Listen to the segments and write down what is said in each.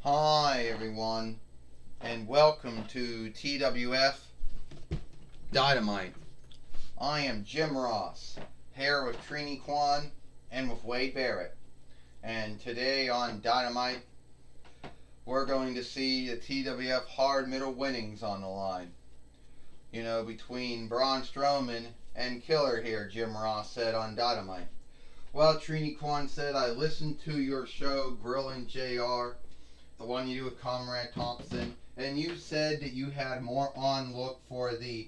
Hi everyone, and welcome to TWF Dynamite. I am Jim Ross, here with Trini Kwan and with Wade Barrett. And today on Dynamite, we're going to see the TWF hard middle winnings on the line. You know, between Braun Strowman and Killer here, Jim Ross said on Dynamite. Well, Trini Kwan said, I listened to your show, Grillin' JR, the one you do with Comrade Thompson, and you said that you had more on look for the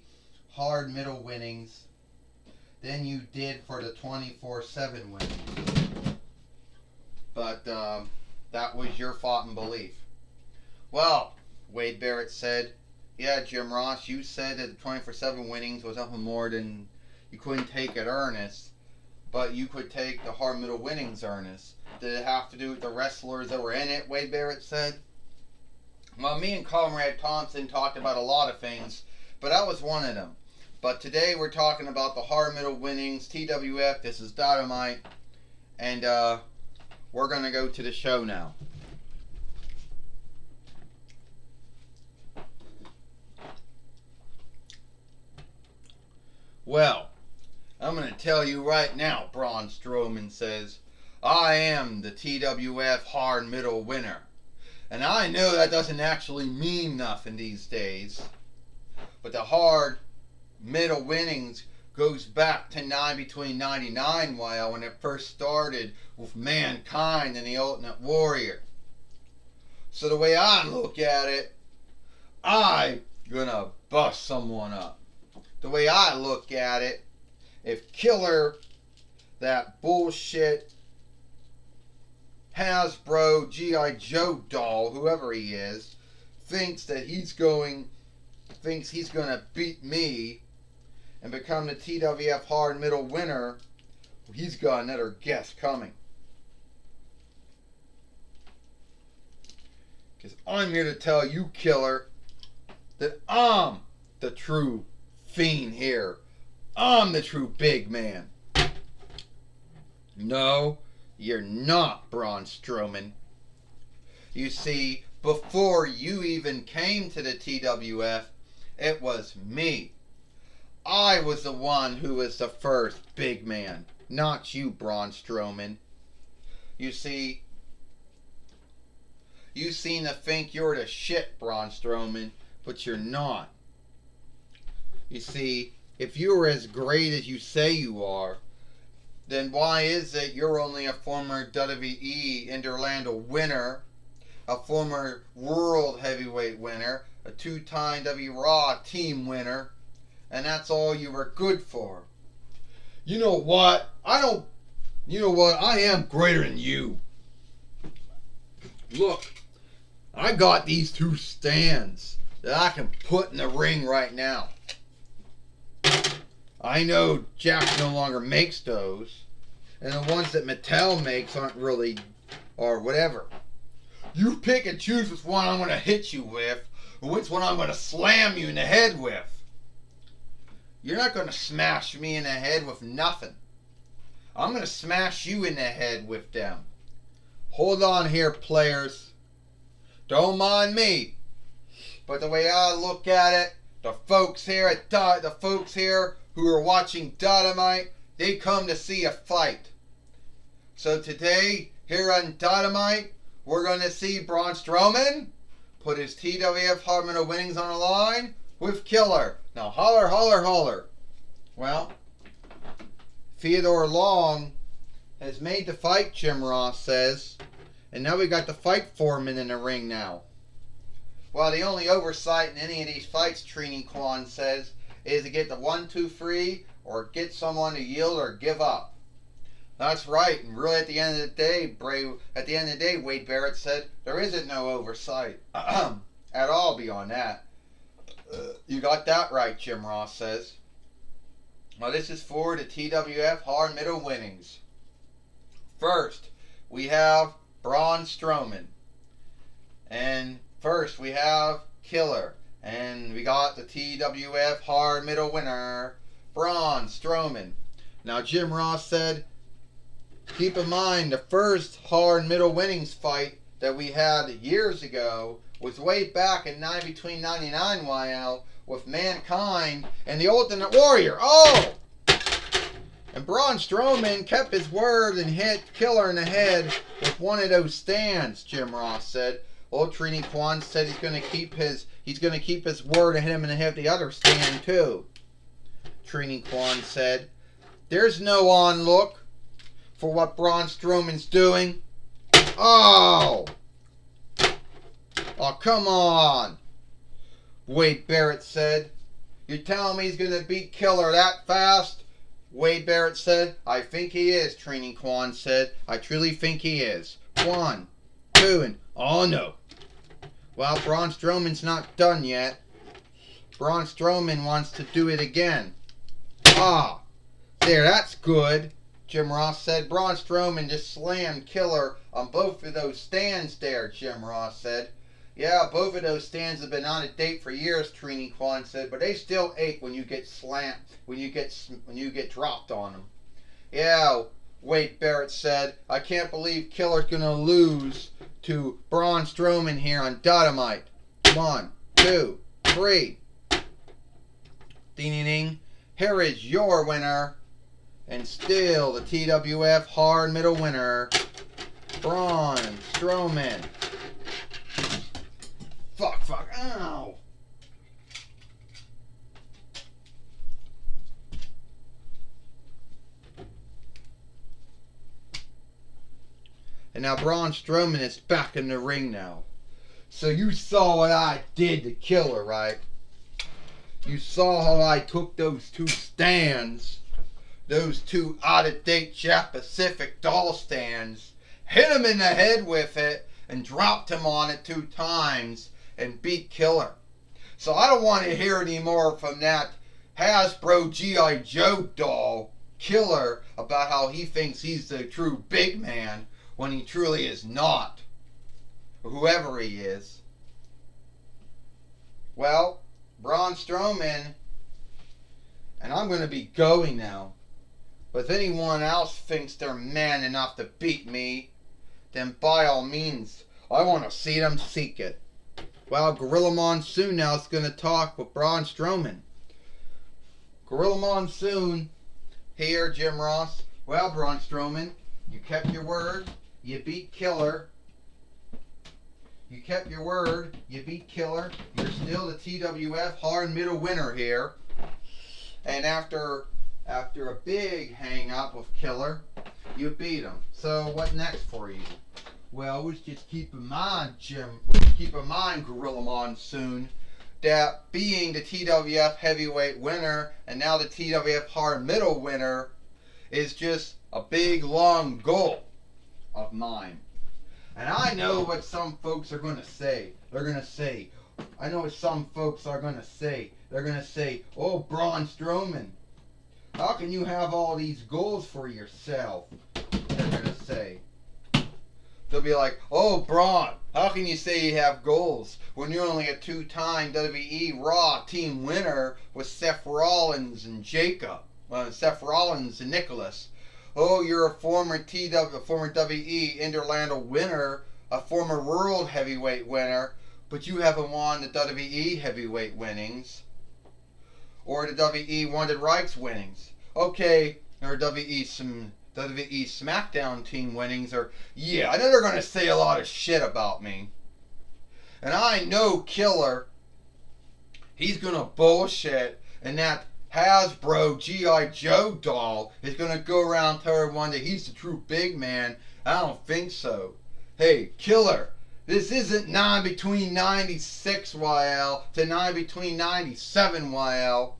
hard middle winnings than you did for the 24/7 winnings. But that was your thought and belief. Well, Wade Barrett said, yeah, Jim Ross, you said that the 24/7 winnings was nothing more than you couldn't take it earnest, but you could take the hard middle winnings earnest. Did it have to do with the wrestlers that were in it, Wade Barrett said? Well, me and Comrade Thompson talked about a lot of things, but that was one of them. But today we're talking about the hard middle winnings, TWF, this is Dynamite, and we're going to go to the show now. Well, I'm going to tell you right now, Braun Strowman says, I am the TWF hard middle winner. And I know that doesn't actually mean nothing these days. But the hard middle winnings goes back to between 99 while when it first started with Mankind and the Ultimate Warrior. So the way I look at it, I'm gonna bust someone up. The way I look at it, if Killer, that bullshit Hasbro G.I. Joe doll, whoever he is, thinks he's gonna beat me and become the TWF hard middle winner, he's got another guest coming. Because I'm here to tell you, Killer, that I'm the true Fiend here. I'm the true big man. No, you're not, Braun Strowman. You see, before you even came to the TWF, it was me. I was the one who was the first big man, not you, Braun Strowman. You see, you seem to think you're the shit, Braun Strowman, but you're not. You see, if you were as great as you say you are, then why is it you're only a former WWE Interlando winner, a former World Heavyweight winner, a two-time W Raw team winner, and that's all you were good for? You know what? I am greater than you. Look, I got these two stands that I can put in the ring right now. I know Jack no longer makes those, and the ones that Mattel makes aren't really, or whatever. You pick and choose which one I'm going to hit you with, or which one I'm going to slam you in the head with. You're not going to smash me in the head with nothing. I'm going to smash you in the head with them. Hold on here, players. Don't mind me. But the way I look at it, the folks here who are watching Dynamite, they come to see a fight. So today, here on Dynamite, we're going to see Braun Strowman put his TWF hard middle winnings on the line with Killer. Now holler, holler, holler. Well, Theodore Long has made the fight, Jim Ross says. And now we got the fight foreman in the ring now. Well, the only oversight in any of these fights, Trini Kwan says, is to get the 1-2-3 or get someone to yield or give up. That's right, and really at the end of the day, Wade Barrett said, there isn't no oversight at all beyond that. You got that right, Jim Ross says. Now this is for the TWF hard middle winnings. First, we have Braun Strowman. And first we have Killer. And we got the TWF hard middle winner, Braun Strowman. Now Jim Ross said, keep in mind the first hard middle winnings fight that we had years ago was way back in between 99 YL with Mankind and the Ultimate Warrior. Oh! And Braun Strowman kept his word and hit Killer in the head with one of those stands, Jim Ross said. Old Trini Kwan said he's gonna keep his word and hit him in the head with the other stand too. Trini Kwan said, "There's no onlook for what Braun Strowman's doing." Oh! Oh, come on! Wade Barrett said, "You're telling me he's gonna beat Killer that fast?" Wade Barrett said, "I think he is," Trini Kwan said. "I truly think he is." 1, 2, and oh no. Well, Braun Strowman's not done yet. Braun Strowman wants to do it again. Ah, there, that's good. Jim Ross said Braun Strowman just slammed Killer on both of those stands there, Jim Ross said. Yeah, both of those stands have been on a date for years, Trini Kwan said, but they still ache when you get slammed, when you get dropped on them. Yeah, Wade Barrett said, "I can't believe Killer's gonna lose to Braun Strowman here on Dynamite." 1, 2, 3. Ding ding ding. Here is your winner, and still the TWF hard middle winner, Braun Strowman. Fuck, ow! And now Braun Strowman is back in the ring now. So you saw what I did to Killer, right? You saw how I took those two stands, those two out-of-date Jap Pacific doll stands, hit him in the head with it, and dropped him on it 2 times, and beat Killer. So I don't want to hear any more from that Hasbro G.I. Joe doll, Killer, about how he thinks he's the true big man when he truly is not. Whoever he is. Well, Braun Strowman, and I'm going to be going now. But if anyone else thinks they're man enough to beat me, then by all means, I want to see them seek it. Well, Gorilla Monsoon now is going to talk with Braun Strowman. Gorilla Monsoon, here, Jim Ross. Well, Braun Strowman, you kept your word. You beat Killer. You kept your word. You beat Killer. You're still the TWF hard middle winner here. And after a big hang-up with Killer, you beat him. So what next for you? Well, let's just keep in mind, Gorilla Monsoon, that being the TWF heavyweight winner and now the TWF hard middle winner is just a big long goal of mine. And I know what some folks are going to say. They're going to say, I know what some folks are going to say. They're going to say, "Oh, Braun Strowman, how can you have all these goals for yourself?" They're going to say. They'll be like, "Oh, Braun, how can you say you have goals when you're only a 2-time WWE Raw team winner with Seth Rollins and Seth Rollins and Nicholas? Oh, you're a former WWE Interlandal winner, a former World Heavyweight winner, but you haven't won the WWE Heavyweight winnings or the WWE Wanted Rights winnings. Okay, or WWE SmackDown team winnings, or yeah, I know they're going to say a lot of shit about me. And I know Killer, he's going to bullshit, and that Hasbro G.I. Joe doll is going to go around telling everyone that he's the true big man. I don't think so. Hey, Killer, this isn't 9 between 96 YL to 9 between 97 YL.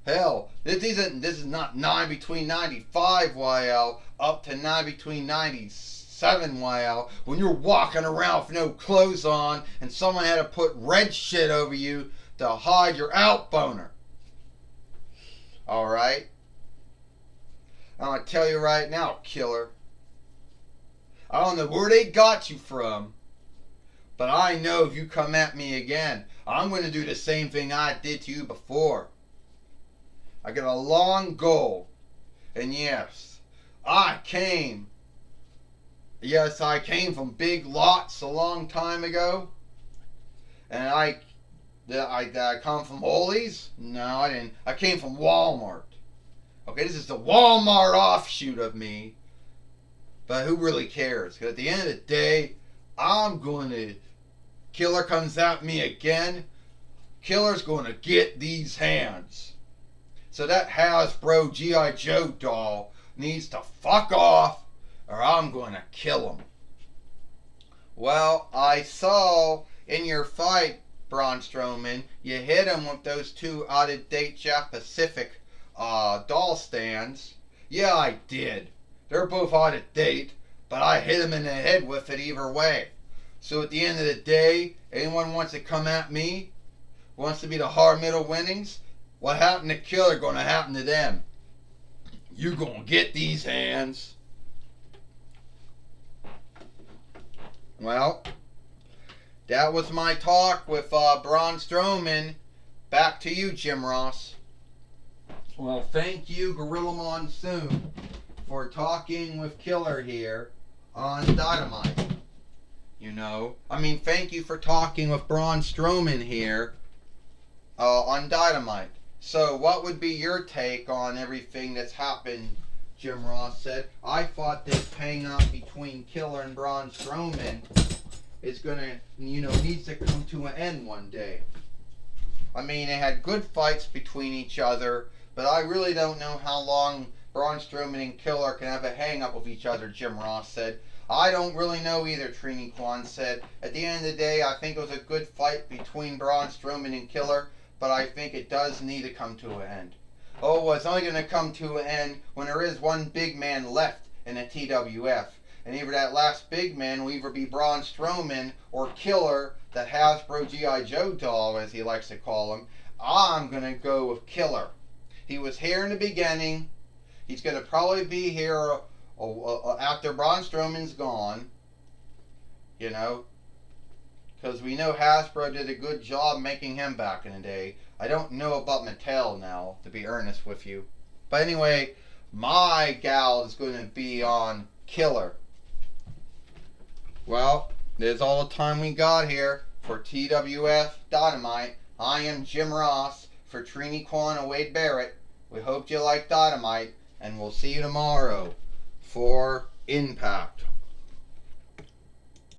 Hell, this is not 9 between 95 YL up to 9 between 97 YL when you're walking around with no clothes on and someone had to put red shit over you to hide your out boner. Alright? I'm going to tell you right now, Killer. I don't know where they got you from, but I know if you come at me again, I'm going to do the same thing I did to you before. I got a long goal. And yes, I came Yes, I came from Big Lots a long time ago. And did I come from Ollie's? No, I didn't. I came from Walmart. Okay, this is the Walmart offshoot of me. But who really cares? Because at the end of the day, I'm going to... Killer comes at me again. Killer's going to get these hands. So that Hasbro G.I. Joe doll needs to fuck off, or I'm going to kill him. Well, I saw in your fight, Braun Strowman, you hit him with those two out-of-date Jap Pacific doll stands. Yeah, I did. They're both out of date, but I hit him in the head with it either way. So at the end of the day, anyone wants to come at me, wants to be the hard middle winnings, what happened to Killer gonna happen to them. You gonna get these hands. Well, that was my talk with Braun Strowman. Back to you, Jim Ross. Well, thank you, Gorilla Monsoon, for talking with Killer here on Dynamite. Thank you for talking with Braun Strowman here on Dynamite. So, what would be your take on everything that's happened? Jim Ross said, I thought this hang up between Killer and Braun Strowman is gonna, needs to come to an end one day. They had good fights between each other, but I really don't know how long Braun Strowman and Killer can have a hang up with each other, Jim Ross said. I don't really know either, Trini Kwan said. At the end of the day, I think it was a good fight between Braun Strowman and Killer, but I think it does need to come to an end. Oh, well, it's only going to come to an end when there is one big man left in the TWF. And either that last big man will either be Braun Strowman or Killer, that Hasbro G.I. Joe doll, as he likes to call him. I'm going to go with Killer. He was here in the beginning. He's going to probably be here after Braun Strowman's gone. Because we know Hasbro did a good job making him back in the day. I don't know about Mattel now, to be earnest with you. But anyway, my gal is going to be on Killer. Well, there's all the time we got here for TWF Dynamite. I am Jim Ross for Trini Kwan and Wade Barrett. We hope you like Dynamite, and we'll see you tomorrow for Impact.